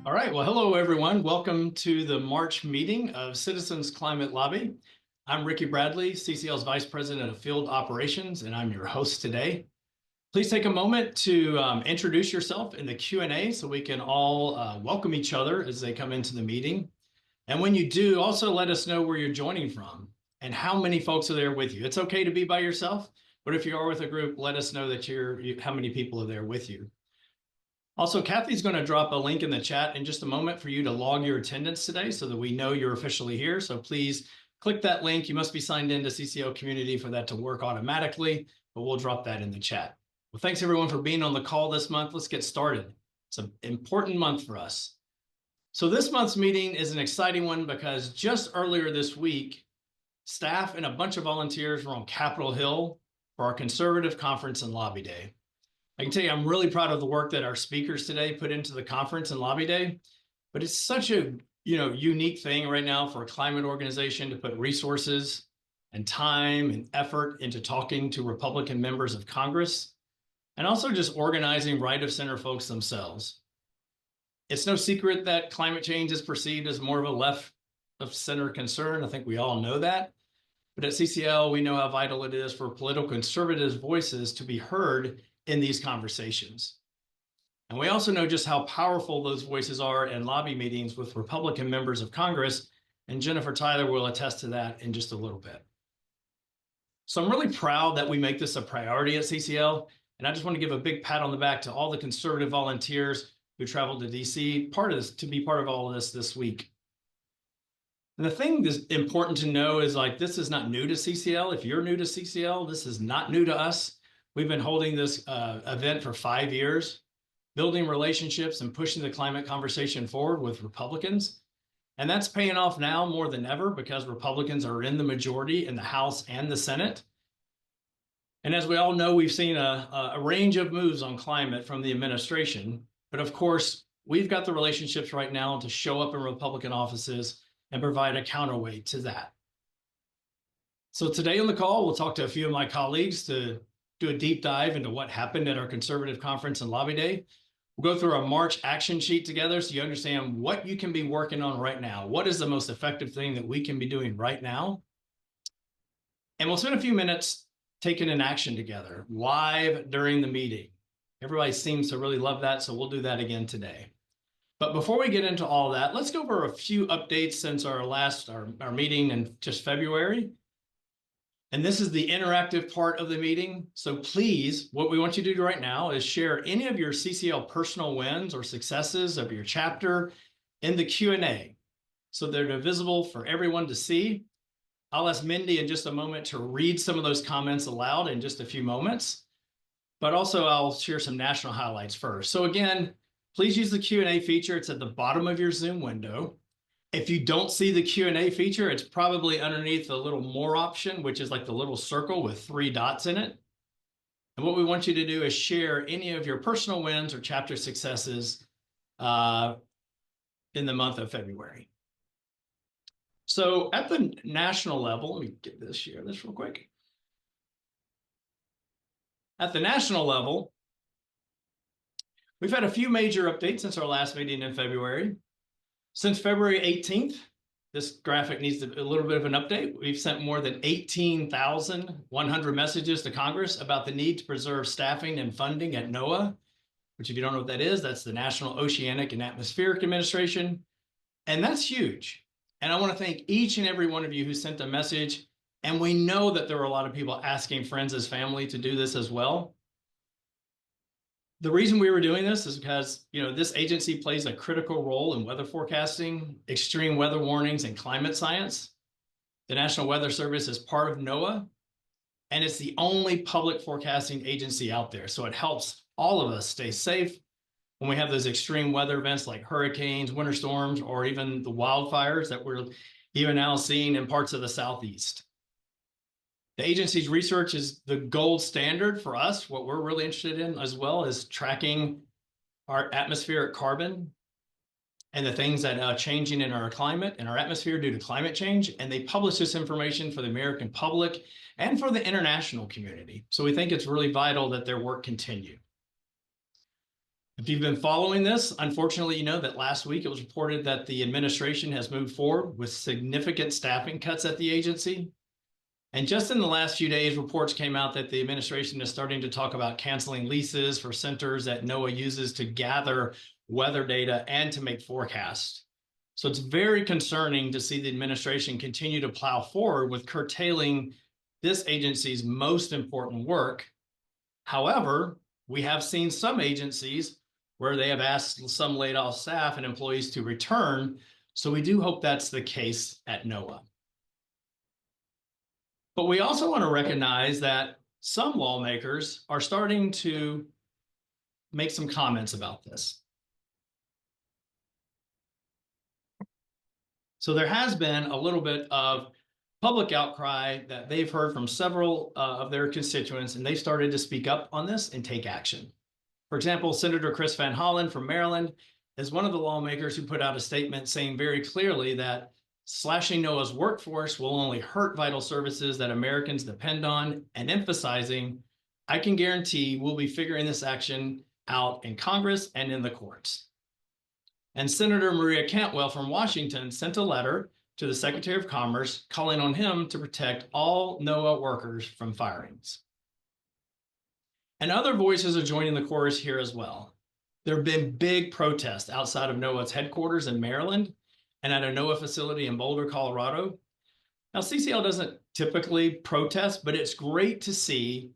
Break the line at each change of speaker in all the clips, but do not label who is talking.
All right, well, hello everyone. Welcome to the March meeting of Citizens Climate Lobby. I'm Ricky Bradley, CCL's Vice President of Field Operations, and I'm your host today. Please take a moment to introduce yourself in the Q&A so we can all welcome each other as they come into the meeting. And when you do, also let us know where you're joining from and how many folks are there with you. It's okay to be by yourself, but if you are with a group, let us know that how many people are there with you. Also, Kathy's going to drop a link in the chat in just a moment for you to log your attendance today so that we know you're officially here. So please click that link. You must be signed into CCL Community for that to work automatically, but we'll drop that in the chat. Well, thanks everyone for being on the call this month. Let's get started. It's an important month for us. So this month's meeting is an exciting one because just earlier this week, staff and a bunch of volunteers were on Capitol Hill for our Conservative Conference and Lobby Day. I can tell you, I'm really proud of the work that our speakers today put into the conference and lobby day, but it's such a unique thing right now for a climate organization to put resources and time and effort into talking to Republican members of Congress and also just organizing right of center folks themselves. It's no secret that climate change is perceived as more of a left of center concern. I think we all know that. But at CCL, we know how vital it is for political conservatives' voices to be heard in these conversations. And we also know just how powerful those voices are in lobby meetings with Republican members of Congress, and Jennifer Tyler will attest to that in just a little bit. So I'm really proud that we make this a priority at CCL, and I just want to give a big pat on the back to all the conservative volunteers who traveled to DC to be part of all of this week. And the thing that's important to know is this is not new to CCL. If you're new to CCL, this is not new to us. We've been holding this event for 5 years, building relationships and pushing the climate conversation forward with Republicans. And that's paying off now more than ever because Republicans are in the majority in the House and the Senate. And as we all know, we've seen a range of moves on climate from the administration. But of course, we've got the relationships right now to show up in Republican offices and provide a counterweight to that. So today on the call, we'll talk to a few of my colleagues to do a deep dive into what happened at our Conservative Conference and Lobby Day. We'll go through our March action sheet together so you understand what you can be working on right now. What is the most effective thing that we can be doing right now? And we'll spend a few minutes taking an action together live during the meeting. Everybody seems to really love that, so we'll do that again today. But before we get into all that, let's go over a few updates since our meeting in just February. And this is the interactive part of the meeting. So please, what we want you to do right now is share any of your CCL personal wins or successes of your chapter in the Q&A so they're visible for everyone to see. I'll ask Mindy in just a moment to read some of those comments aloud in just a few moments, but also I'll share some national highlights first. So again, please use the Q&A feature. It's at the bottom of your Zoom window. If you don't see the Q&A feature, it's probably underneath the little more option, which is like the little circle with 3 dots in it. And what we want you to do is share any of your personal wins or chapter successes in the month of February. So at the national level, let me share this real quick. At the national level, we've had a few major updates since our last meeting in February. Since February 18th, this graphic needs a little bit of an update. We've sent more than 18,100 messages to Congress about the need to preserve staffing and funding at NOAA, which if you don't know what that is, that's the National Oceanic and Atmospheric Administration. And that's huge. And I want to thank each and every one of you who sent a message. And we know that there were a lot of people asking friends as family to do this as well. The reason we were doing this is because, this agency plays a critical role in weather forecasting, extreme weather warnings, and climate science. The National Weather Service is part of NOAA, and it's the only public forecasting agency out there. So it helps all of us stay safe when we have those extreme weather events like hurricanes, winter storms, or even the wildfires that we're even now seeing in parts of the Southeast. The agency's research is the gold standard for us. What we're really interested in as well is tracking our atmospheric carbon and the things that are changing in our climate and our atmosphere due to climate change. And they publish this information for the American public and for the international community. So we think it's really vital that their work continue. If you've been following this, unfortunately, you know that last week it was reported that the administration has moved forward with significant staffing cuts at the agency. And just in the last few days, reports came out that the administration is starting to talk about canceling leases for centers that NOAA uses to gather weather data and to make forecasts. So it's very concerning to see the administration continue to plow forward with curtailing this agency's most important work. However, we have seen some agencies where they have asked some laid off staff and employees to return. So we do hope that's the case at NOAA. But we also want to recognize that some lawmakers are starting to make some comments about this. So there has been a little bit of public outcry that they've heard from several of their constituents, and they started to speak up on this and take action. For example, Senator Chris Van Hollen from Maryland is one of the lawmakers who put out a statement saying very clearly that slashing NOAA's workforce will only hurt vital services that Americans depend on, and emphasizing, I can guarantee we'll be figuring this action out in Congress and in the courts. And Senator Maria Cantwell from Washington sent a letter to the Secretary of Commerce calling on him to protect all NOAA workers from firings. And other voices are joining the chorus here as well. There have been big protests outside of NOAA's headquarters in Maryland and at a NOAA facility in Boulder, Colorado. Now, CCL doesn't typically protest, but it's great to see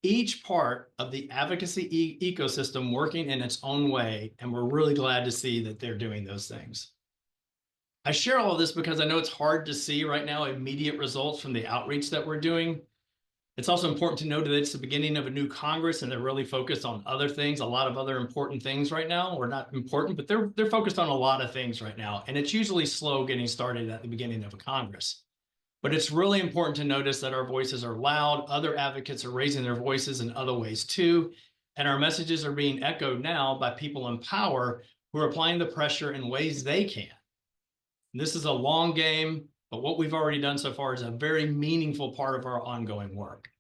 each part of the advocacy ecosystem working in its own way, and we're really glad to see that they're doing those things. I share all of this because I know it's hard to see right now immediate results from the outreach that we're doing. It's also important to note that it's the beginning of a new Congress, and they're really focused on other things, a lot of other important things right now, or not important, but they're focused on a lot of things right now. And it's usually slow getting started at the beginning of a Congress. But it's really important to notice that our voices are loud. Other advocates are raising their voices in other ways too. And our messages are being echoed now by people in power who are applying the pressure in ways they can. And this is a long game, but what we've already done so far is a very meaningful part of our ongoing work.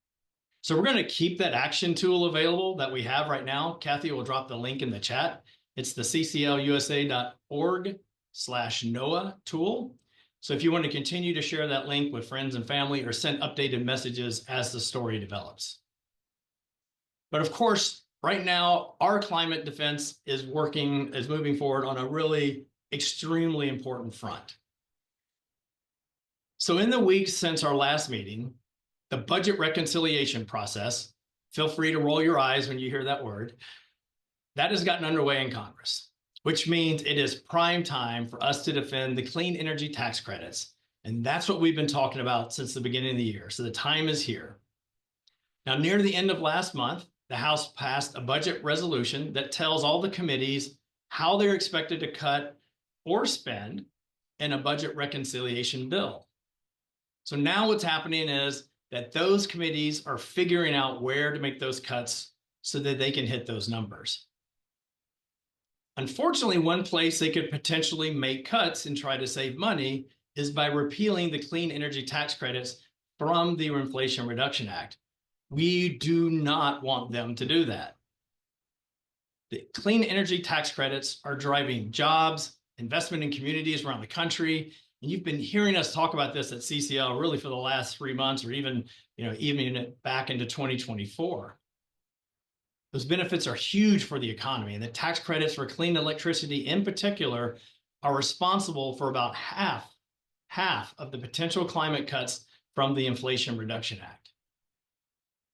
So we're going to keep that action tool available that we have right now. Kathy will drop the link in the chat. It's the cclusa.org/NOAA tool. So if you want to continue to share that link with friends and family or send updated messages as the story develops. But of course, right now, our climate defense is moving forward on a really extremely important front. So in the weeks since our last meeting, the budget reconciliation process, feel free to roll your eyes when you hear that word, that has gotten underway in Congress, which means it is prime time for us to defend the clean energy tax credits. And that's what we've been talking about since the beginning of the year. So the time is here. Now, near the end of last month, the House passed a budget resolution that tells all the committees how they're expected to cut or spend in a budget reconciliation bill. So now what's happening is that those committees are figuring out where to make those cuts so that they can hit those numbers. Unfortunately, one place they could potentially make cuts and try to save money is by repealing the clean energy tax credits from the Inflation Reduction Act. We do not want them to do that. The clean energy tax credits are driving jobs, investment in communities around the country. And you've been hearing us talk about this at CCL really for the last 3 months, or even back into 2024. Those benefits are huge for the economy, and the tax credits for clean electricity in particular are responsible for about half of the potential climate cuts from the Inflation Reduction Act.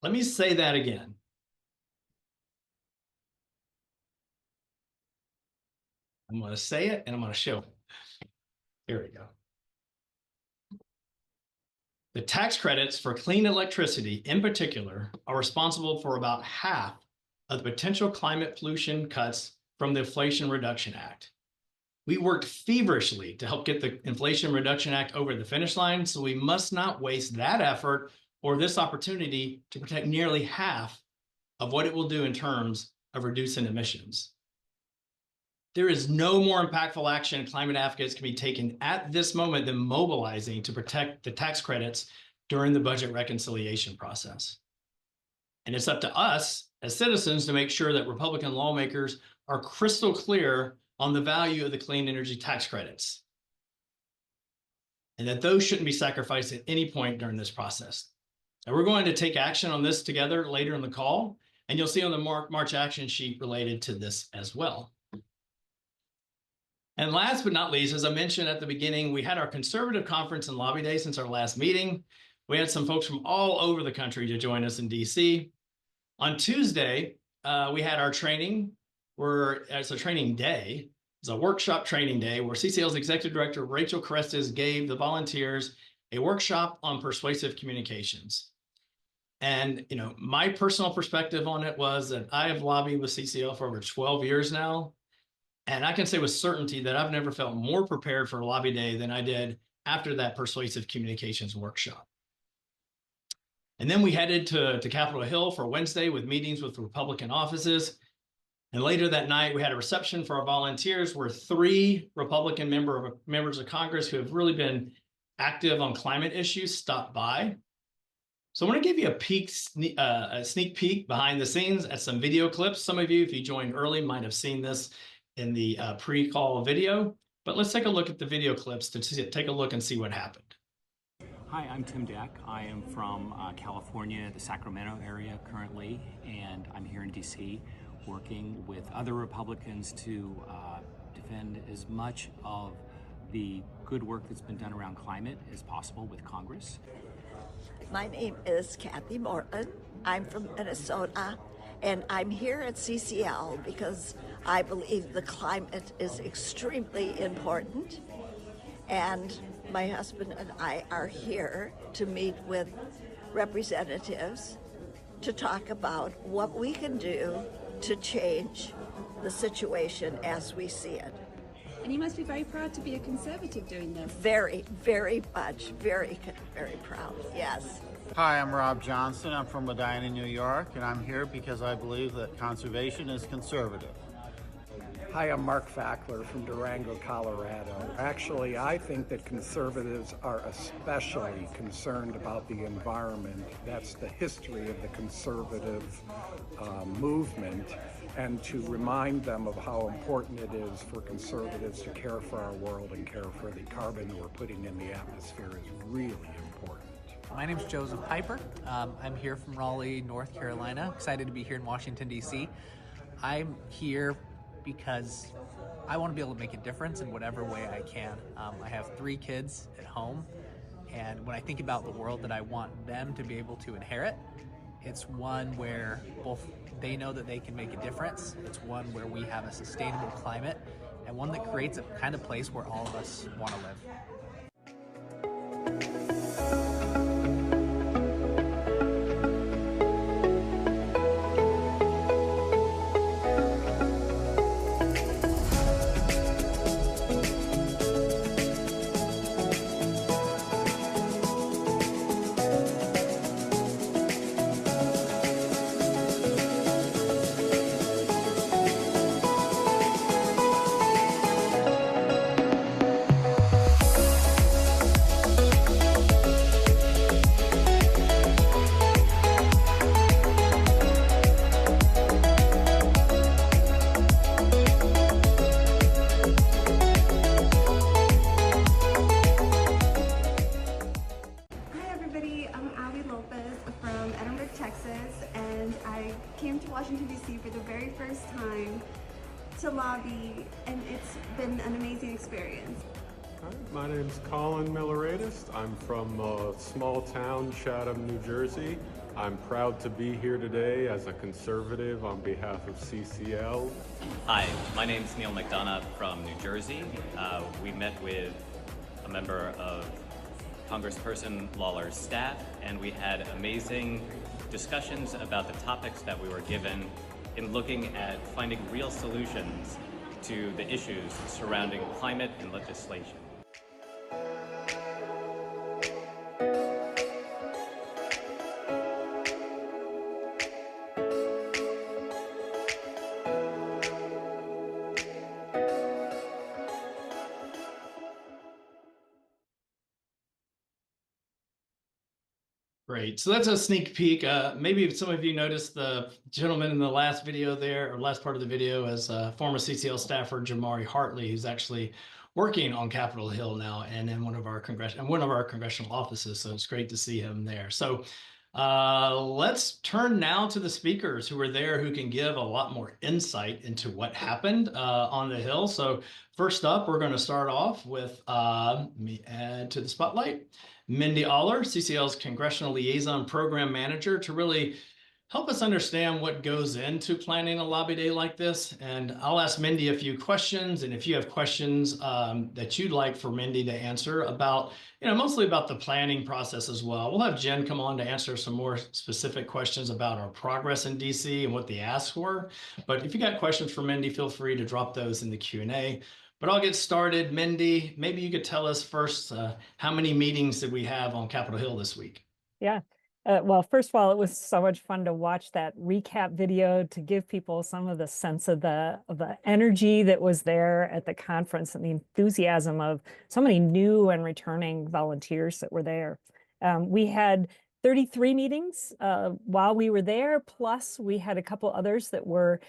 Let me say that again. I'm going to say it and I'm going to show it. Here we go. The tax credits for clean electricity in particular are responsible for about half of the potential climate pollution cuts from the Inflation Reduction Act. We worked feverishly to help get the Inflation Reduction Act over the finish line, so we must not waste that effort or this opportunity to protect nearly half of what it will do in terms of reducing emissions. There is no more impactful action climate advocates can be taken at this moment than mobilizing to protect the tax credits during the budget reconciliation process. And it's up to us as citizens to make sure that Republican lawmakers are crystal clear on the value of the clean energy tax credits, and that those shouldn't be sacrificed at any point during this process. And we're going to take action on this together later in the call, and you'll see on the March action sheet related to this as well. And last but not least, as I mentioned at the beginning, we had our conservative conference and lobby day since our last meeting. We had some folks from all over the country to join us in DC. On Tuesday, we had our training, it's a training day. It's a workshop training day where CCL's Executive Director, Rachel Carestas, gave the volunteers a workshop on persuasive communications. And, my personal perspective on it was that I have lobbied with CCL for over 12 years now. And I can say with certainty that I've never felt more prepared for a lobby day than I did after that persuasive communications workshop. And then we headed to Capitol Hill for Wednesday with meetings with Republican offices. And later that night, we had a reception for our volunteers where 3 Republican members of Congress who have really been active on climate issues stopped by. So I want to give you a sneak peek behind the scenes at some video clips. Some of you, if you joined early, might have seen this in the pre-call video. But let's take a look at the video clips to take a look and see what happened.
Hi, I'm Tim Deck. I am from California, the Sacramento area currently, and I'm here in DC working with other Republicans to defend as much of the good work that's been done around climate as possible with Congress.
My name is Kathy Morton. I'm from Minnesota, and I'm here at CCL because I believe the climate is extremely important. And my husband and I are here to meet with representatives to talk about what we can do to change the situation as we see it.
And you must be very proud to be a conservative doing this.
Very, very much, very proud, yes.
Hi, I'm Rob Johnson. I'm from Medina, New York, and I'm here because I believe that conservation is conservative.
Hi, I'm Mark Fackler from Durango, Colorado. Actually, I think that conservatives are especially concerned about the environment. That's the history of the conservative movement. And to remind them of how important it is for conservatives to care for our world and care for the carbon we're putting in the atmosphere is really important.
My name is Joseph Piper. I'm here from Raleigh, North Carolina. Excited to be here in Washington, D.C. I'm here because I want to be able to make a difference in whatever way I can. I have 3 kids at home, and when I think about the world that I want them to be able to inherit, it's one where both they know that they can make a difference, it's one where we have a sustainable climate, and one that creates a kind of place where all of us want to live.
To lobby, and it's been an amazing experience.
Hi, my name's Colin Millaradis. I'm from a small town, Chatham, New Jersey. I'm proud to be here today as a conservative on behalf of CCL.
Hi, my name's Neil McDonough from New Jersey. We met with a member of Congressperson Lawler's staff, and we had amazing discussions about the topics that we were given in looking at finding real solutions to the issues surrounding climate and legislation.
Great. So that's a sneak peek. Maybe some of you noticed the gentleman in the last video there, or last part of the video, as former CCL staffer Jamari Hartley, who's actually working on Capitol Hill now and in one of our congressional offices. So it's great to see him there. So let's turn now to the speakers who were there, who can give a lot more insight into what happened on the Hill. So first up, we're going to start off with, let me add to the spotlight, Mindy Ahler, CCL's Congressional Liaison Program Manager, to really help us understand what goes into planning a lobby day like this. And I'll ask Mindy a few questions. And if you have questions that you'd like for Mindy to answer about, mostly about the planning process as well. We'll have Jenn come on to answer some more specific questions about our progress in DC and what the asks were. But if you got questions for Mindy, feel free to drop those in the Q&A. But I'll get started. Mindy, maybe you could tell us first, how many meetings did we have on Capitol Hill this week?
Yeah. Well, first of all, it was so much fun to watch that recap video to give people some of the sense of the energy that was there at the conference and the enthusiasm of so many new and returning volunteers that were there. We had 33 meetings while we were there, plus we had a couple others that were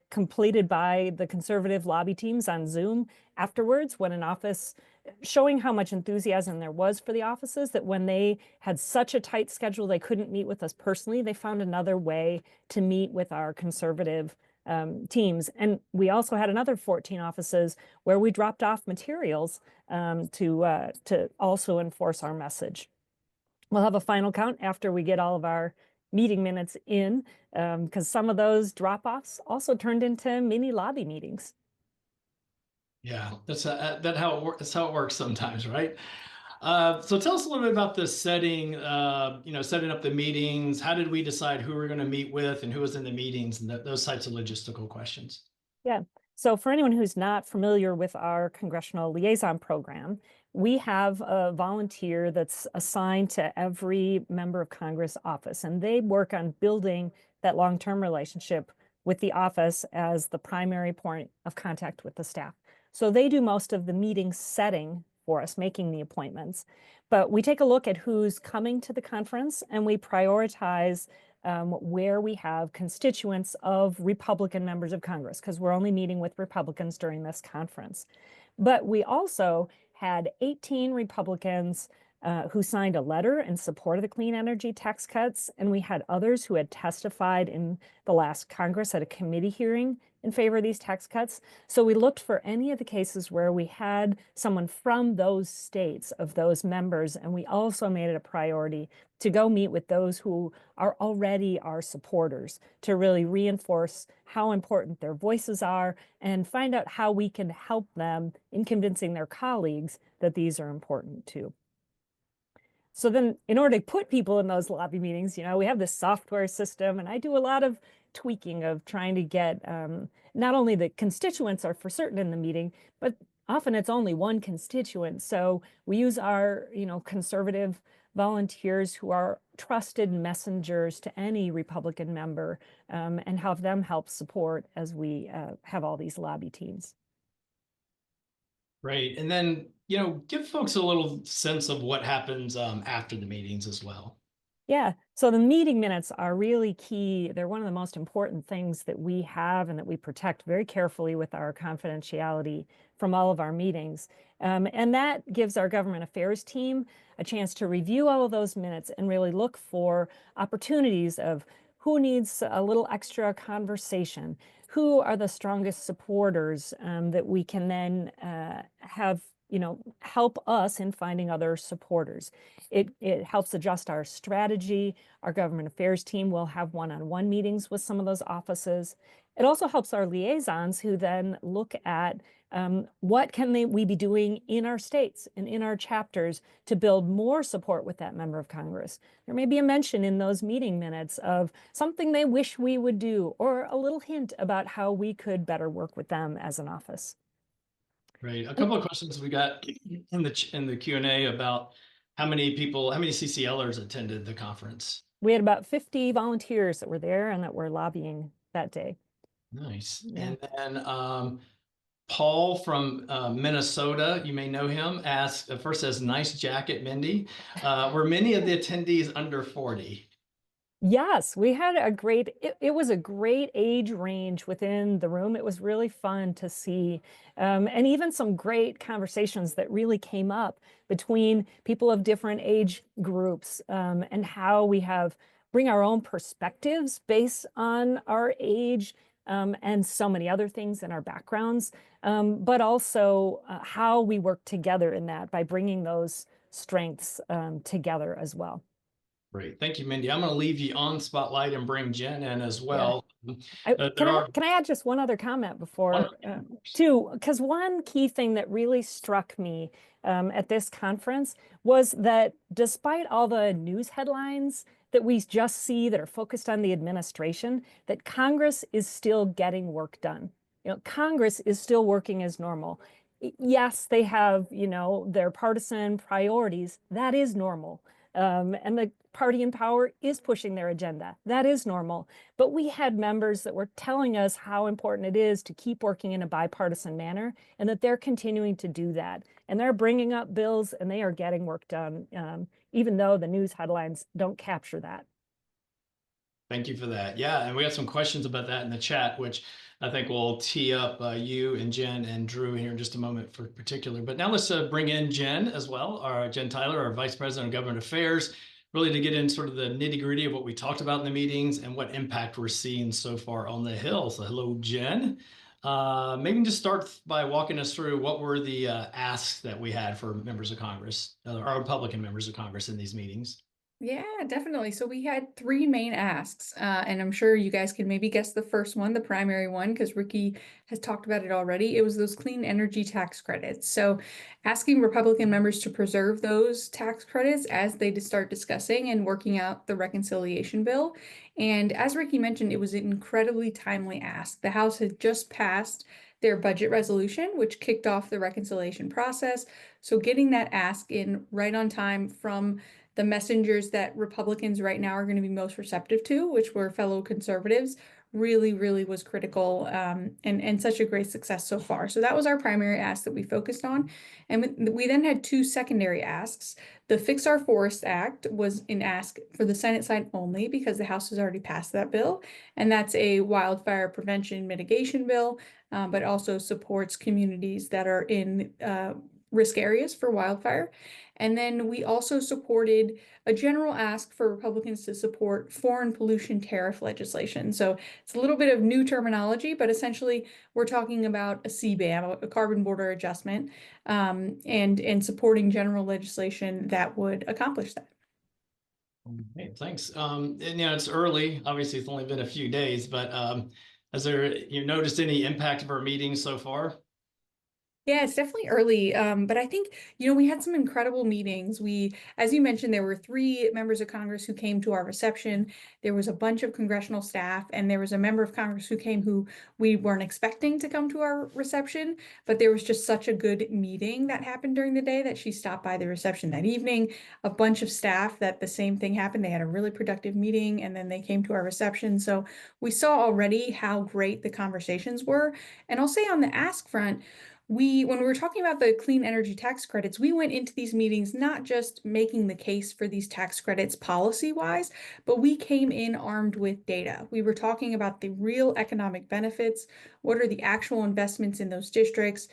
completed by the conservative lobby teams on Zoom afterwards, when an office, showing how much enthusiasm there was for the offices, that when they had such a tight schedule they couldn't meet with us personally, they found another way to meet with our conservative teams. And we also had another 14 offices where we dropped off materials to also enforce our message. We'll have a final count after we get all of our meeting minutes in, because some of those drop-offs also turned into mini lobby meetings.
Yeah, that's how it works sometimes, right? So tell us a little bit about the setting, setting up the meetings. How did we decide who we're going to meet with and who was in the meetings, and those types of logistical questions?
Yeah. So for anyone who's not familiar with our Congressional Liaison program, we have a volunteer that's assigned to every member of Congress office, and they work on building that long-term relationship with the office as the primary point of contact with the staff. So they do most of the meeting setting for us, making the appointments. But we take a look at who's coming to the conference, and we prioritize where we have constituents of Republican members of Congress, because we're only meeting with Republicans during this conference. But we also had 18 Republicans who signed a letter in support of the clean energy tax cuts, and we had others who had testified in the last Congress at a committee hearing in favor of these tax cuts. So we looked for any of the cases where we had someone from those states of those members, and we also made it a priority to go meet with those who are already our supporters, to really reinforce how important their voices are and find out how we can help them in convincing their colleagues that these are important too. So then, in order to put people in those lobby meetings, we have this software system, and I do a lot of tweaking of trying to get not only the constituents are for certain in the meeting, but often it's only one constituent. So we use our, conservative volunteers who are trusted messengers to any Republican member, and have them help support as we have all these lobby teams.
Right. And then, give folks a little sense of what happens after the meetings as well.
Yeah, so the meeting minutes are really key. They're one of the most important things that we have and that we protect very carefully with our confidentiality from all of our meetings. And that gives our government affairs team a chance to review all of those minutes and really look for opportunities of who needs a little extra conversation, who are the strongest supporters that we can then have help us in finding other supporters. It helps adjust our strategy. Our government affairs team will have one-on-one meetings with some of those offices. It also helps our liaisons, who then look at what can we be doing in our states and in our chapters to build more support with that member of Congress. There may be a mention in those meeting minutes of something they wish we would do, or a little hint about how we could better work with them as an office.
Right. A couple of questions we got in the Q&A about how many CCLers attended the conference.
We had about 50 volunteers that were there and that were lobbying that day.
Nice.
Yeah.
And then Paul from Minnesota, you may know him, asked, first says, nice jacket, Mindy. Were many of the attendees under 40?
Yes, we had a great, it was a great age range within the room. It was really fun to see. And even some great conversations that really came up between people of different age groups, and how we bring our own perspectives based on our age, and so many other things in our backgrounds, but also how we work together in that by bringing those strengths together as well.
Great. Thank you, Mindy. I'm going to leave you on spotlight and bring Jenn in as well.
Can I add just one other comment before, too? Because one key thing that really struck me at this conference was that despite all the news headlines that we just see that are focused on the administration, that Congress is still getting work done. Congress is still working as normal. Yes, they have, their partisan priorities. That is normal. And the party in power is pushing their agenda. That is normal. But we had members that were telling us how important it is to keep working in a bipartisan manner, and that they're continuing to do that. And they're bringing up bills and they are getting work done, even though the news headlines don't capture that.
Thank you for that. Yeah, and we got some questions about that in the chat, which I think will tee up you and Jenn and Drew here in just a moment for particular. But now let's bring in Jenn as well, our Jenn Tyler, our Vice President of Government Affairs, really to get in sort of the nitty gritty of what we talked about in the meetings and what impact we're seeing so far on the Hill. So hello, Jenn. Maybe just start by walking us through what were the asks that we had for members of Congress, our Republican members of Congress in these meetings.
Yeah, definitely. So we had three main asks, and I'm sure you guys can maybe guess the first one, the primary one, because Ricky has talked about it already. It was those clean energy tax credits. So asking Republican members to preserve those tax credits as they start discussing and working out the reconciliation bill. And as Ricky mentioned, it was an incredibly timely ask. The House had just passed their budget resolution, which kicked off the reconciliation process. So getting that ask in right on time from the messengers that Republicans right now are going to be most receptive to, which were fellow conservatives, really, really was critical, and such a great success so far. So that was our primary ask that we focused on. And we then had two secondary asks. The Fix Our Forest Act was an ask for the Senate side only because the House has already passed that bill. And that's a wildfire prevention mitigation bill, but also supports communities that are in risk areas for wildfire. And then we also supported a general ask for Republicans to support foreign pollution tariff legislation. So it's a little bit of new terminology, but essentially we're talking about a CBAM, a carbon border adjustment, and supporting general legislation that would accomplish that.
Okay, thanks. And it's early. Obviously, it's only been a few days, but has you noticed any impact of our meetings so far?
Yeah, it's definitely early, but I think, we had some incredible meetings. As you mentioned, there were three members of Congress who came to our reception. There was a bunch of congressional staff, and there was a member of Congress who came who we weren't expecting to come to our reception, but there was just such a good meeting that happened during the day that she stopped by the reception that evening. A bunch of staff that the same thing happened. They had a really productive meeting, and then they came to our reception. So we saw already how great the conversations were. And I'll say on the ask front, when we were talking about the clean energy tax credits, we went into these meetings not just making the case for these tax credits policy-wise, but we came in armed with data. We were talking about the real economic benefits. What are the actual investments in those districts?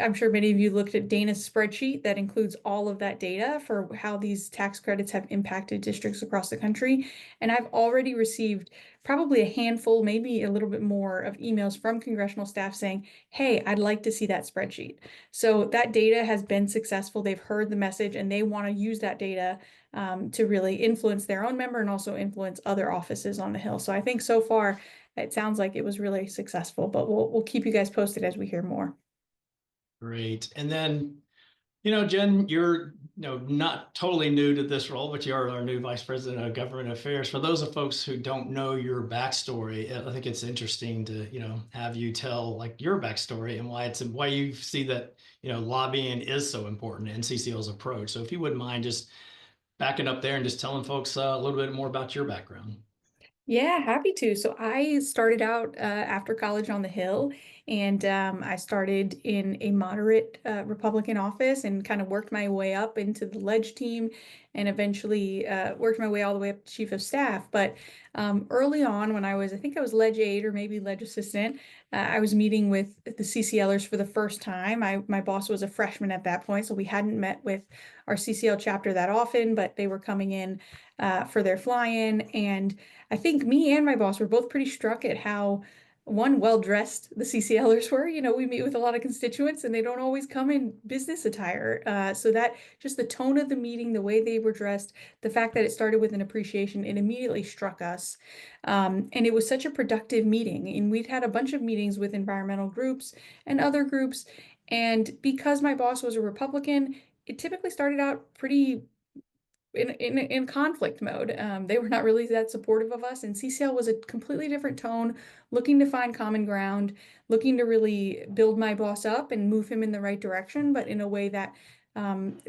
I'm sure many of you looked at Dana's spreadsheet that includes all of that data for how these tax credits have impacted districts across the country. And I've already received probably a handful, maybe a little bit more of emails from congressional staff saying, hey, I'd like to see that spreadsheet. So that data has been successful. They've heard the message and they want to use that data to really influence their own member and also influence other offices on the Hill. So I think so far it sounds like it was really successful, but we'll keep you guys posted as we hear more.
Great. And then, Jenn, you're not totally new to this role, but you are our new Vice President of Government Affairs. For those of folks who don't know your backstory, I think it's interesting to, have you tell your backstory and why you see that, lobbying is so important in CCL's approach. So if you wouldn't mind just backing up there and just telling folks a little bit more about your background.
Yeah, happy to. So I started out after college on the Hill And I started in a moderate Republican office and kind of worked my way up into the ledge team and eventually worked my way all the way up to chief of staff. But early on, when I think I was ledge aide or maybe ledge assistant, I was meeting with the CCLers for the first time. My boss was a freshman at that point, so we hadn't met with our CCL chapter that often, but they were coming in for their fly-in. And I think me and my boss were both pretty struck at how well-dressed the CCLers were. You know, we meet with a lot of constituents and they don't always come in business attire. So that just the tone of the meeting, the way they were dressed, the fact that it started with an appreciation, it immediately struck us. And it was such a productive meeting. And we'd had a bunch of meetings with environmental groups and other groups. And because my boss was a Republican, it typically started out pretty in conflict mode. They were not really that supportive of us, and CCL was a completely different tone, looking to find common ground, looking to really build my boss up and move him in the right direction, but in a way that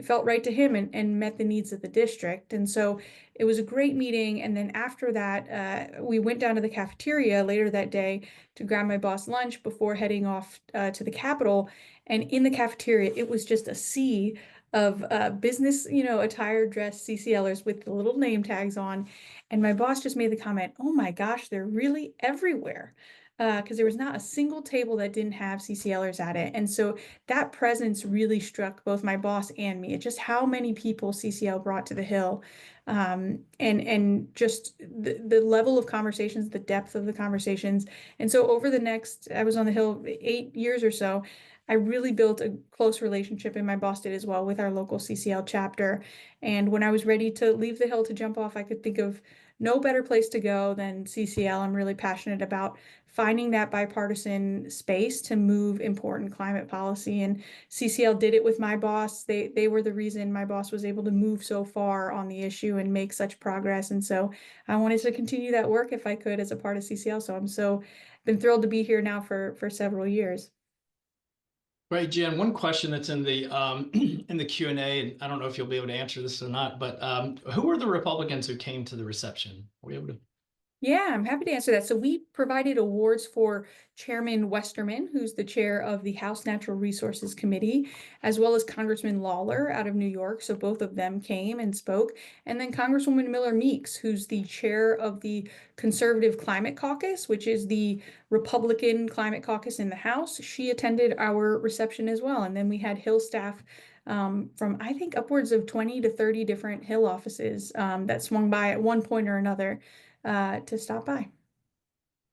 felt right to him and met the needs of the district. And so it was a great meeting. And then after that, we went down to the cafeteria later that day to grab my boss lunch before heading off to the Capitol. And in the cafeteria, it was just a sea of business, attire dressed CCLers with the little name tags on. And my boss just made the comment, "Oh my gosh, they're really everywhere." Because there was not a single table that didn't have CCLers at it. And so that presence really struck both my boss and me. It's just how many people CCL brought to the Hill. And just the level of conversations, the depth of the conversations. And so over the next, I was on the Hill 8 years or so, I really built a close relationship, and my boss did as well, with our local CCL chapter. And when I was ready to leave the Hill to jump off, I could think of no better place to go than CCL. I'm really passionate about finding that bipartisan space to move important climate policy. And CCL did it with my boss. They were the reason my boss was able to move so far on the issue and make such progress. And so I wanted to continue that work if I could as a part of CCL. So been thrilled to be here now for several years.
Right, Jen, one question that's in the in the Q&A, and I don't know if you'll be able to answer this or not, but who were the Republicans who came to the reception? Were you able to?
Yeah, I'm happy to answer that. So we provided awards for Chairman Westerman, who's the chair of the House Natural Resources Committee, as well as Congressman Lawler out of New York. So both of them came and spoke. And then Congresswoman Miller Meeks, who's the chair of the Conservative Climate Caucus, which is the Republican Climate Caucus in the House. She attended our reception as well. And then we had Hill staff from, I think, upwards of 20 to 30 different Hill offices that swung by at one point or another to stop by.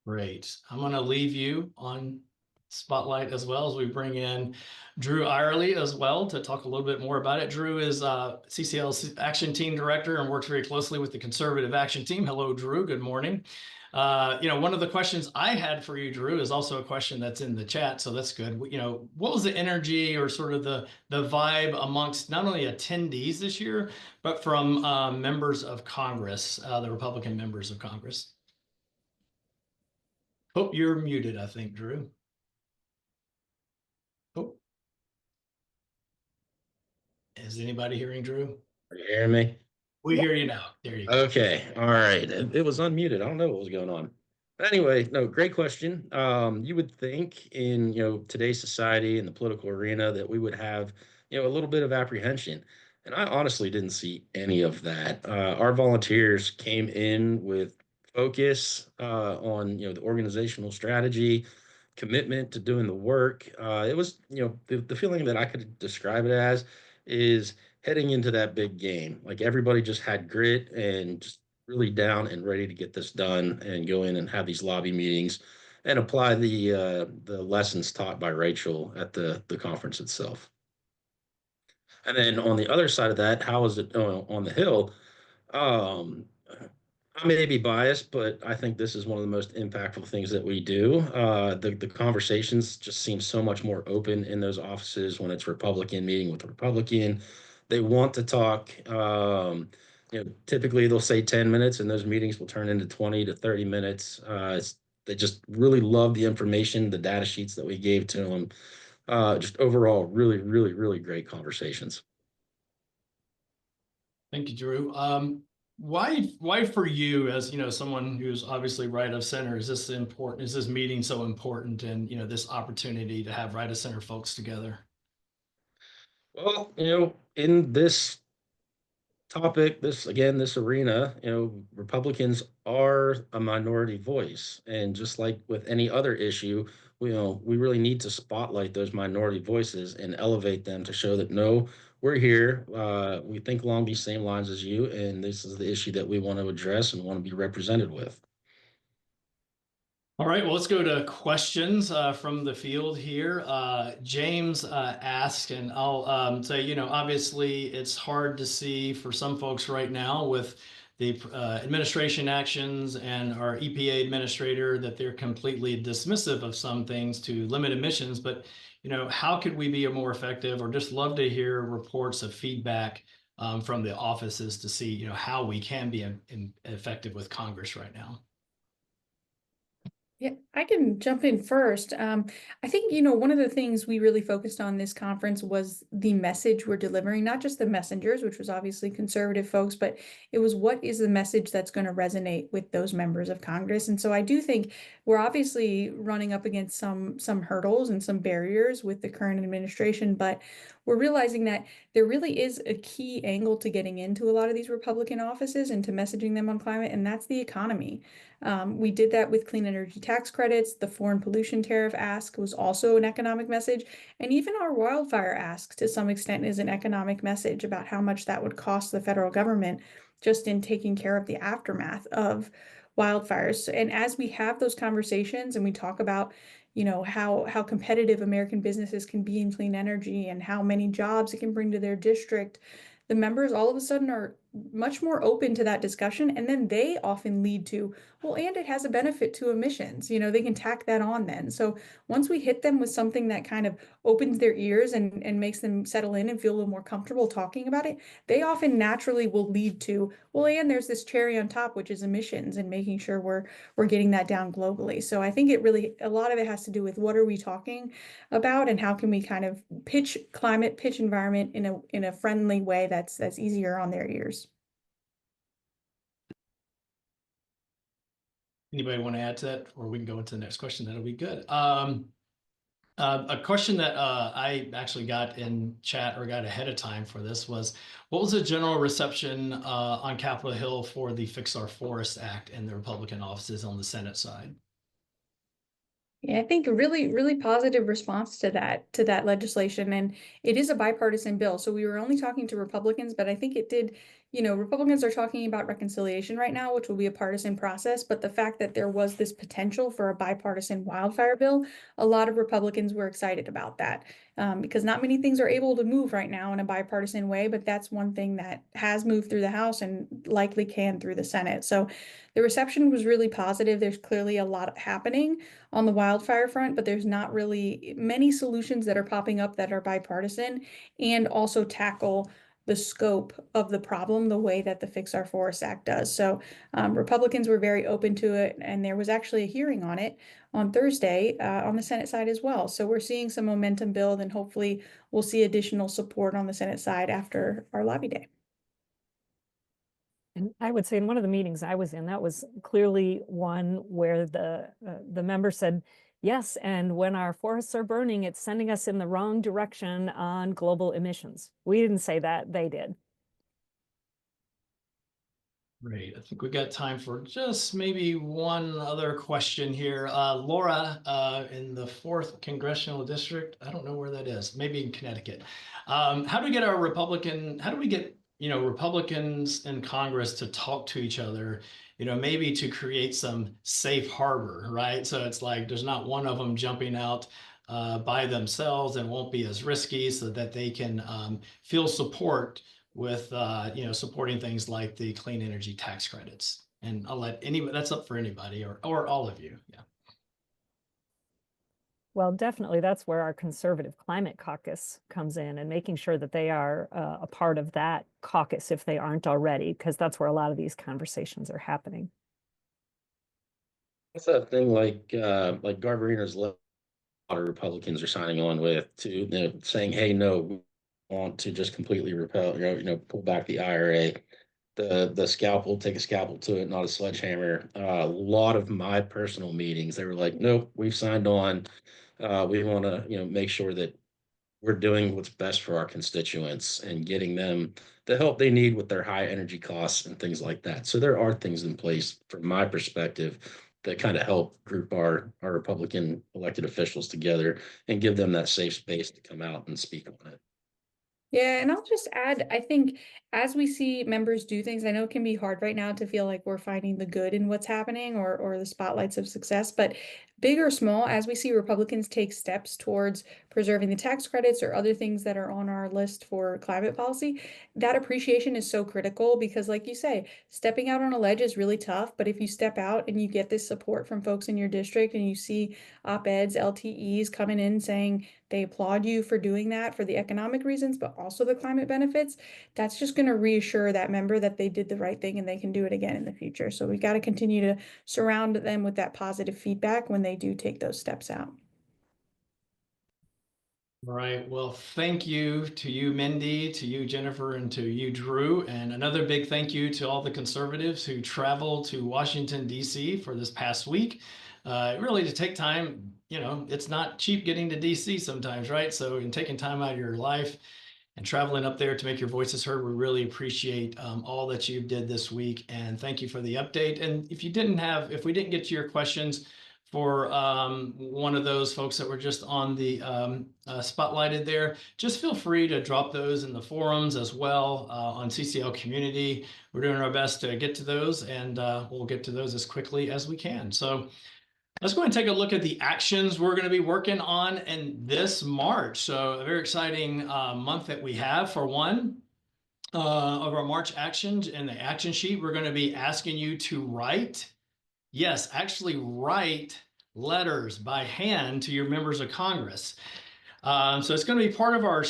Great. I'm going to leave you on spotlight as well as we bring in Drew Eyerly as well to talk a little bit more about it. Drew is CCL's Action Team Director and works very closely with the Conservative Action Team. Hello, Drew. Good morning. One of the questions I had for you, Drew, is also a question that's in the chat, so that's good. What was the energy or sort of the vibe amongst not only attendees this year, but from members of Congress, the Republican members of Congress? Oh, you're muted, I think, Drew. Oh. Is anybody hearing Drew?
Are you hearing me?
We hear you now. There you go.
Okay. All right. It was unmuted. I don't know what was going on. But anyway, no, great question. You would think in, today's society and the political arena that we would have, a little bit of apprehension. And I honestly didn't see any of that. Our volunteers came in with focus on, the organizational strategy, commitment to doing the work. It was, the feeling that I could describe it as is heading into that big game. Like everybody just had grit and just really down and ready to get this done and go in and have these lobby meetings and apply the lessons taught by Rachel at the conference itself. And then on the other side of that, how is it on the Hill? I may be biased, but I think this is one of the most impactful things that we do. The conversations just seem so much more open in those offices when it's Republican meeting with a Republican. They want to talk. Typically they'll say 10 minutes, and those meetings will turn into 20 to 30 minutes. They just really love the information, the data sheets that we gave to them. Just overall, really, really, really great conversations.
Thank you, Drew. Why for you, as someone who's obviously right of center, is this important? Is this meeting so important, and this opportunity to have right of center folks together?
Well, in this topic, this arena, Republicans are a minority voice. And just like with any other issue, we really need to spotlight those minority voices and elevate them to show that no, we're here. We think along these same lines as you, and this is the issue that we want to address and want to be represented with.
All right, well, let's go to questions from the field here. James asked, and I'll say, obviously it's hard to see for some folks right now with the administration actions and our EPA administrator that they're completely dismissive of some things to limit emissions. But, how could we be more effective, or just love to hear reports of feedback from the offices to see, how we can be effective with Congress right now.
Yeah, I can jump in first. I think, one of the things we really focused on this conference was the message we're delivering, not just the messengers, which was obviously conservative folks, but it was what is the message that's going to resonate with those members of Congress. And so I do think we're obviously running up against some hurdles and some barriers with the current administration, but we're realizing that there really is a key angle to getting into a lot of these Republican offices and to messaging them on climate, and that's the economy. We did that with clean energy tax credits. The foreign pollution tariff ask was also an economic message. And even our wildfire ask to some extent is an economic message about how much that would cost the federal government just in taking care of the aftermath of wildfires. And as we have those conversations and we talk about how competitive American businesses can be in clean energy and how many jobs it can bring to their district, the members all of a sudden are much more open to that discussion. And then they often lead to, well, and it has a benefit to emissions. They can tack that on then. So once we hit them with something that kind of opens their ears and makes them settle in and feel a little more comfortable talking about it, they often naturally will lead to, well, and there's this cherry on top, which is emissions and making sure we're getting that down globally. So I think a lot of it has to do with what are we talking about and how can we kind of pitch environment in a friendly way that's easier on their ears.
Anybody want to add to that, or we can go into the next question? That'll be good. A question that I actually got in chat, or got ahead of time for this, was what was the general reception on Capitol Hill for the Fix Our Forest Act and the Republican offices on the Senate side?
Yeah, I think a really, really positive response to that legislation. And it is a bipartisan bill. So we were only talking to Republicans, but I think it did, Republicans are talking about reconciliation right now, which will be a partisan process. But the fact that there was this potential for a bipartisan wildfire bill, a lot of Republicans were excited about that. Because not many things are able to move right now in a bipartisan way, but that's one thing that has moved through the House and likely can through the Senate. So the reception was really positive. There's clearly a lot happening on the wildfire front, but there's not really many solutions that are popping up that are bipartisan and also tackle the scope of the problem the way that the Fix Our Forest Act does. So Republicans were very open to it, and there was actually a hearing on it on Thursday on the Senate side as well. So we're seeing some momentum build, and hopefully we'll see additional support on the Senate side after our lobby day.
And I would say in one of the meetings I was in, that was clearly one where the member said, yes, and when our forests are burning, it's sending us in the wrong direction on global emissions. We didn't say that, they did.
Great. I think we got time for just maybe one other question here. Laura, in the 4th Congressional District, I don't know where that is, maybe in Connecticut. How do we get Republicans in Congress to talk to each other, maybe to create some safe harbor, right? So it's like there's not one of them jumping out by themselves and won't be as risky, so that they can feel support with supporting things like the clean energy tax credits. And I'll let that's up for anybody or all of you. Yeah.
Well, definitely that's where our Conservative Climate Caucus comes in, and making sure that they are a part of that caucus if they aren't already, because that's where a lot of these conversations are happening.
What's that thing like Garbarino's letter? A lot of Republicans are signing on with, saying, hey, no, we want to just completely repel, pull back the IRA. the scalpel, take a scalpel to it, not a sledgehammer. A lot of my personal meetings, they were like, nope, we've signed on. We want to, make sure that we're doing what's best for our constituents and getting them the help they need with their high energy costs and things like that. So there are things in place from my perspective that kind of help group our Republican elected officials together and give them that safe space to come out and speak on it.
Yeah, and I'll just add, I think as we see members do things, I know it can be hard right now to feel like we're finding the good in what's happening or the spotlights of success, but big or small, as we see Republicans take steps towards preserving the tax credits or other things that are on our list for climate policy, that appreciation is so critical because like you say, stepping out on a ledge is really tough, but if you step out and you get this support from folks in your district and you see op-eds, LTEs coming in saying they applaud you for doing that for the economic reasons, but also the climate benefits, that's just going to reassure that member that they did the right thing and they can do it again in the future. So we got to continue to surround them with that positive feedback when they do take those steps out.
All right. Well, thank you to you, Mindy, to you, Jennifer, and to you, Drew. And another big thank you to all the conservatives who traveled to Washington, D.C. for this past week. Really to take time, it's not cheap getting to D.C. sometimes, right? So in taking time out of your life and traveling up there to make your voices heard, we really appreciate all that you did this week. And thank you for the update. And if we didn't get to your questions for one of those folks that were just on the spotlighted there, just feel free to drop those in the forums as well on CCL community. We're doing our best to get to those, and we'll get to those as quickly as we can. So let's go and take a look at the actions we're going to be working on in this March. So a very exciting month that we have. For one of our March actions in the action sheet, we're going to be asking you to write, yes, actually write letters by hand to your members of Congress. So it's going to be part of our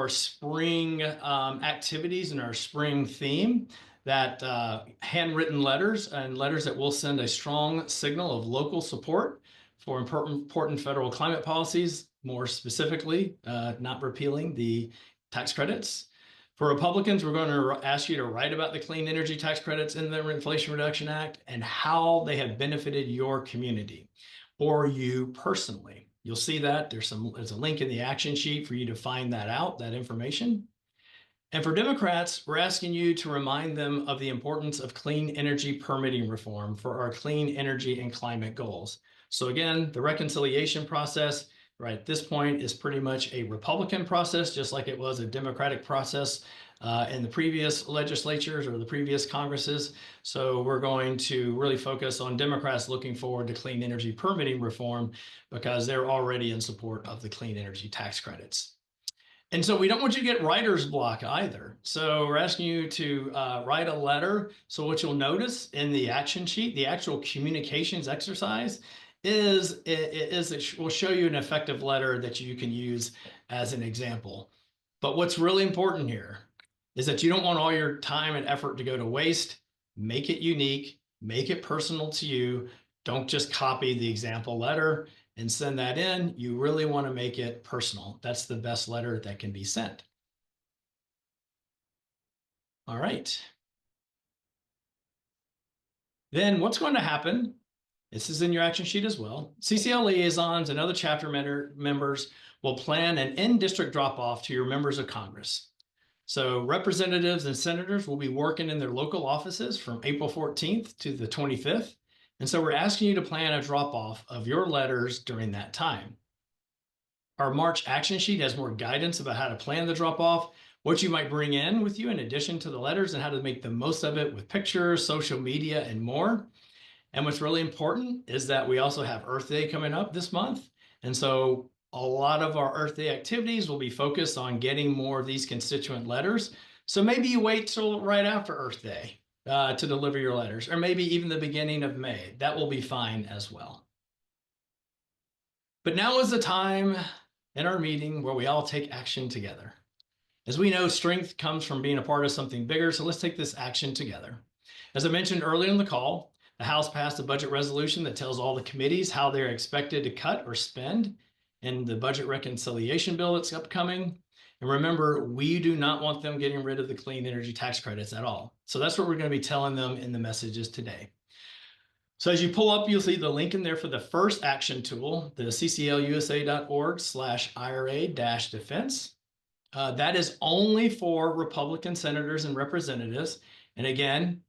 spring activities and our spring theme, that handwritten letters and letters that will send a strong signal of local support for important federal climate policies, more specifically, not repealing the tax credits. For Republicans, we're going to ask you to write about the clean energy tax credits in the Inflation Reduction Act and how they have benefited your community or you personally. You'll see that there's a link in the action sheet for you to find that information. And for Democrats, we're asking you to remind them of the importance of clean energy permitting reform for our clean energy and climate goals. So again, the reconciliation process, right at this point, is pretty much a Republican process, just like it was a Democratic process in the previous legislatures or the previous Congresses. So we're going to really focus on Democrats looking forward to clean energy permitting reform because they're already in support of the clean energy tax credits. And so we don't want you to get writer's block either. So we're asking you to write a letter. So what you'll notice in the action sheet, the actual communications exercise it will show you an effective letter that you can use as an example. But what's really important here is that you don't want all your time and effort to go to waste. Make it unique, make it personal to you. Don't just copy the example letter and send that in. You really want to make it personal. That's the best letter that can be sent. All right. Then what's going to happen, this is in your action sheet as well, CCL liaisons and other chapter members will plan an in-district drop-off to your members of Congress. So representatives and senators will be working in their local offices from April 14th to the 25th. And so we're asking you to plan a drop-off of your letters during that time. Our March action sheet has more guidance about how to plan the drop-off, what you might bring in with you in addition to the letters, and how to make the most of it with pictures, social media, and more. And what's really important is that we also have Earth Day coming up this month. And so a lot of our Earth Day activities will be focused on getting more of these constituent letters. So maybe you wait till right after Earth Day to deliver your letters, or maybe even the beginning of May. That will be fine as well. But now is the time in our meeting where we all take action together. As we know, strength comes from being a part of something bigger, so let's take this action together. As I mentioned earlier in the call, the House passed a budget resolution that tells all the committees how they're expected to cut or spend in the budget reconciliation bill that's upcoming. And remember, we do not want them getting rid of the clean energy tax credits at all. So that's what we're going to be telling them in the messages today. So as you pull up, you'll see the link in there for the first action tool, the cclusa.org/IRA-defense. That is only for Republican senators and representatives. And again,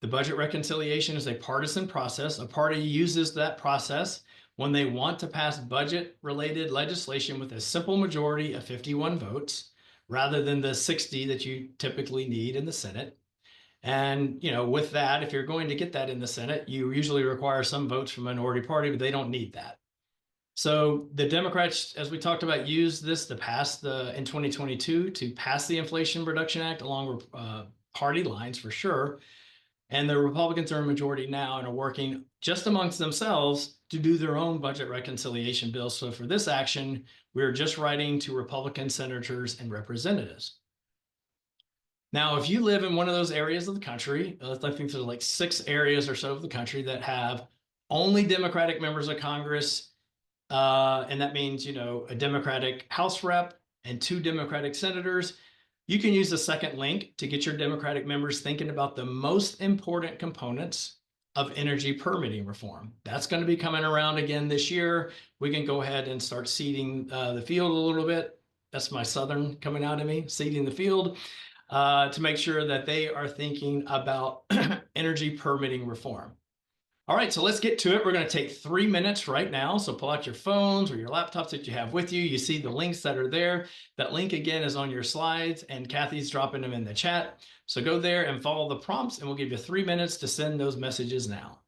the budget reconciliation is a partisan process. A party uses that process when they want to pass budget-related legislation with a simple majority of 51 votes, rather than the 60 that you typically need in the Senate. And, with that, if you're going to get that in the Senate, you usually require some votes from a minority party, but they don't need that. So the Democrats, as we talked about, used this to pass in 2022 to pass the Inflation Reduction Act along party lines for sure. And the Republicans are a majority now and are working just amongst themselves to do their own budget reconciliation bills. So for this action, we're just writing to Republican senators and representatives. Now, if you live in one of those areas of the country, I think there's like 6 areas or so of the country that have only Democratic members of Congress, and that means, a Democratic House rep and 2 Democratic senators, you can use the second link to get your Democratic members thinking about the most important components of energy permitting reform. That's going to be coming around again this year. We can go ahead and start seeding the field a little bit. That's my Southern coming out of me, seeding the field. To make sure that they are thinking about energy permitting reform. All right, so let's get to it. We're going to take 3 minutes right now. So pull out your phones or your laptops that you have with you. You see the links that are there. That link again is on your slides, and Kathy's dropping them in the chat. So go there and follow the prompts, and we'll give you 3 minutes to send those messages now.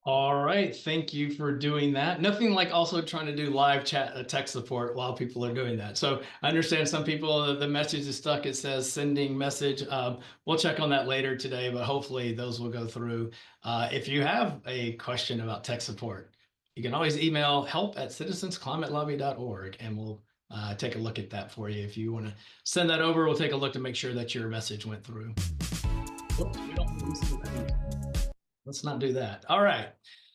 All right, thank you for doing that. Nothing like also trying to do live chat text support while people are doing that. So I understand some people, the message is stuck. It says sending message. We'll check on that later today, but hopefully those will go through. If you have a question about tech support, you can always email help@citizensclimatelobby.org and we'll take a look at that for you. If you want to send that over, we'll take a look to make sure that your message went through. Oops, we don't Let's not do that. All right.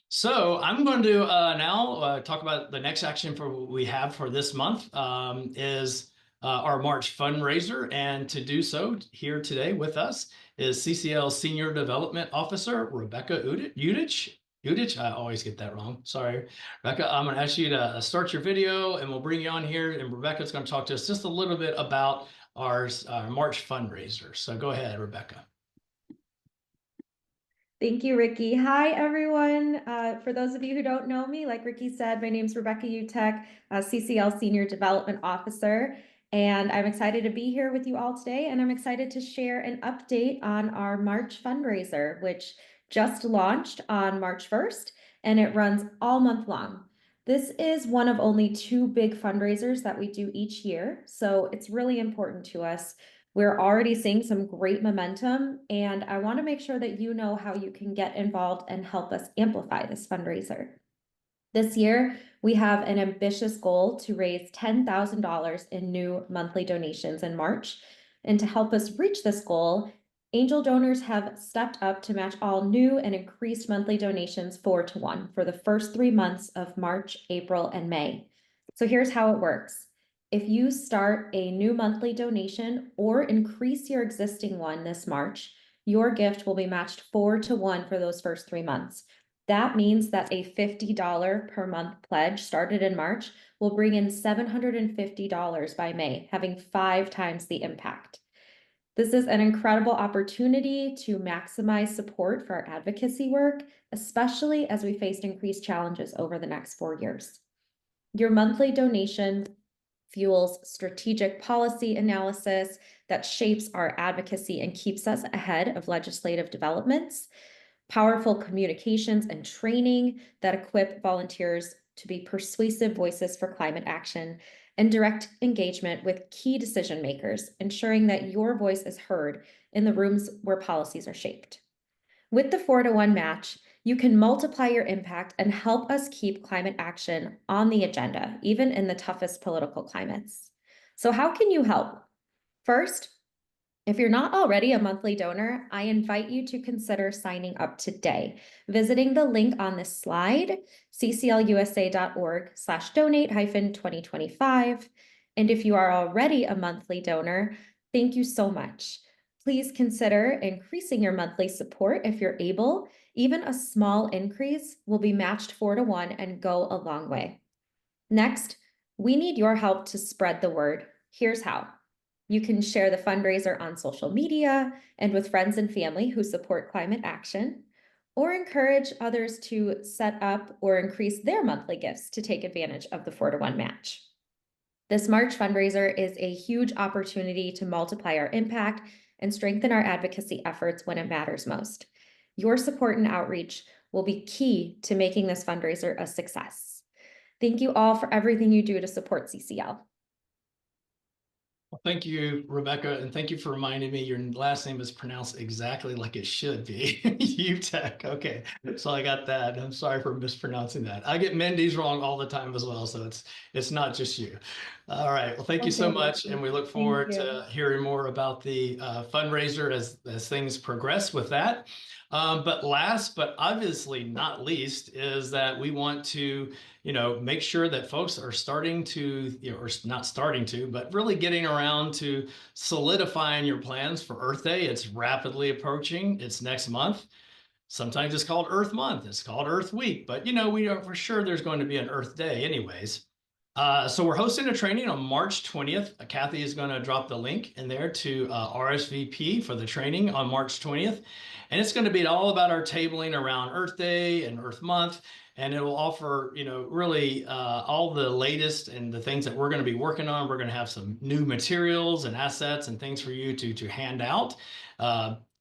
So I'm going to now talk about the next action we have for this month is our March fundraiser. And to do so here today with us is CCL Senior Development Officer, Rebecca Udich. Udich, I always get that wrong. Sorry, Rebecca. I'm going to ask you to start your video and we'll bring you on here. And Rebecca's going to talk to us just a little bit about our March fundraiser. So go ahead, Rebecca.
Thank you, Ricky. Hi, everyone. For those of you who don't know me, like Ricky said, my name is Rebecca Utek, CCL Senior Development Officer, and I'm excited to be here with you all today, and I'm excited to share an update on our March fundraiser, which just launched on March 1st, and it runs all month long. This is one of only 2 big fundraisers that we do each year, so it's really important to us. We're already seeing some great momentum, and I want to make sure that you know how you can get involved and help us amplify this fundraiser. This year, we have an ambitious goal to raise $10,000 in new monthly donations in March. And to help us reach this goal, angel donors have stepped up to match all new and increased monthly donations 4-to-1 for the first 3 months of March, April, and May. So here's how it works. If you start a new monthly donation or increase your existing one this March, your gift will be matched 4-to-1 for those first 3 months. That means that a $50 per month pledge started in March will bring in $750 by May, having 5 times the impact. This is an incredible opportunity to maximize support for our advocacy work, especially as we faced increased challenges over the next 4 years. Your monthly donation fuels strategic policy analysis that shapes our advocacy and keeps us ahead of legislative developments, powerful communications and training that equip volunteers to be persuasive voices for climate action, and direct engagement with key decision makers, ensuring that your voice is heard in the rooms where policies are shaped. With the 4-to-1 match, you can multiply your impact and help us keep climate action on the agenda, even in the toughest political climates. So how can you help? First, if you're not already a monthly donor, I invite you to consider signing up today, visiting the link on this slide, cclusa.org/donate-2025. And if you are already a monthly donor, thank you so much. Please consider increasing your monthly support if you're able. Even a small increase will be matched 4-to-1 and go a long way. Next, we need your help to spread the word. Here's how. You can share the fundraiser on social media and with friends and family who support climate action, or encourage others to set up or increase their monthly gifts to take advantage of the 4-to-1 match. This March fundraiser is a huge opportunity to multiply our impact and strengthen our advocacy efforts when it matters most. Your support and outreach will be key to making this fundraiser a success. Thank you all for everything you do to support CCL.
Well, thank you, Rebecca, and thank you for reminding me your last name is pronounced exactly like it should be. Utek. Okay, so I got that. I'm sorry for mispronouncing that. I get Mindy's wrong all the time as well, so it's not just you. All right. Well, thank you so much, and we look forward to hearing more about the fundraiser as things progress with that. But last, but obviously not least, is that we want to, make sure that folks are starting to, or not starting to, but really getting around to solidifying your plans for Earth Day. It's rapidly approaching. It's next month. Sometimes it's called Earth Month. It's called Earth Week, but we are for sure there's going to be an Earth Day anyways. So we're hosting a training on March 20th. Kathy is going to drop the link in there to RSVP for the training on March 20th. And it's going to be all about our tabling around Earth Day and Earth Month. And it will offer, really all the latest and the things that we're going to be working on. We're going to have some new materials and assets and things for you to hand out.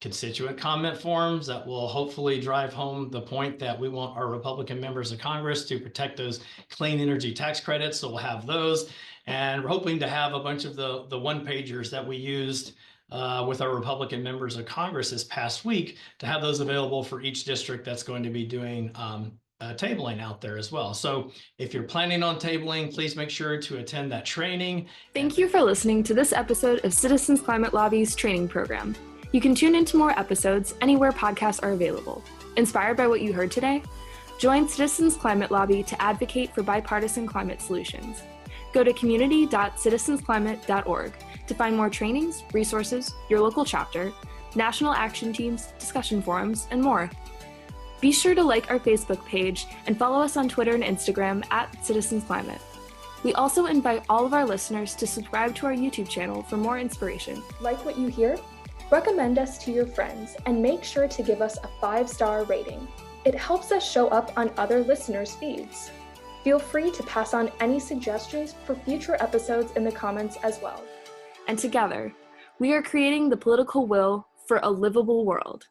constituent comment forms that will hopefully drive home the point that we want our Republican members of Congress to protect those clean energy tax credits. So we'll have those. And we're hoping to have a bunch of the one-pagers that we used with our Republican members of Congress this past week to have those available for each district that's going to be doing tabling out there as well. So if you're planning on tabling, please make sure to attend that training.
Thank you for listening to this episode of Citizens Climate Lobby's training program. You can tune into more episodes anywhere podcasts are available. Inspired by what you heard today? Join Citizens Climate Lobby to advocate for bipartisan climate solutions. Go to community.citizensclimate.org to find more trainings, resources, your local chapter, national action teams, discussion forums, and more. Be sure to like our Facebook page and follow us on Twitter and Instagram @CitizensClimate. We also invite all of our listeners to subscribe to our YouTube channel for more inspiration.
Like what you hear? Recommend us to your friends and make sure to give us a 5-star rating. It helps us show up on other listeners' feeds. Feel free to pass on any suggestions for future episodes in the comments as well.
And together, we are creating the political will for a livable world.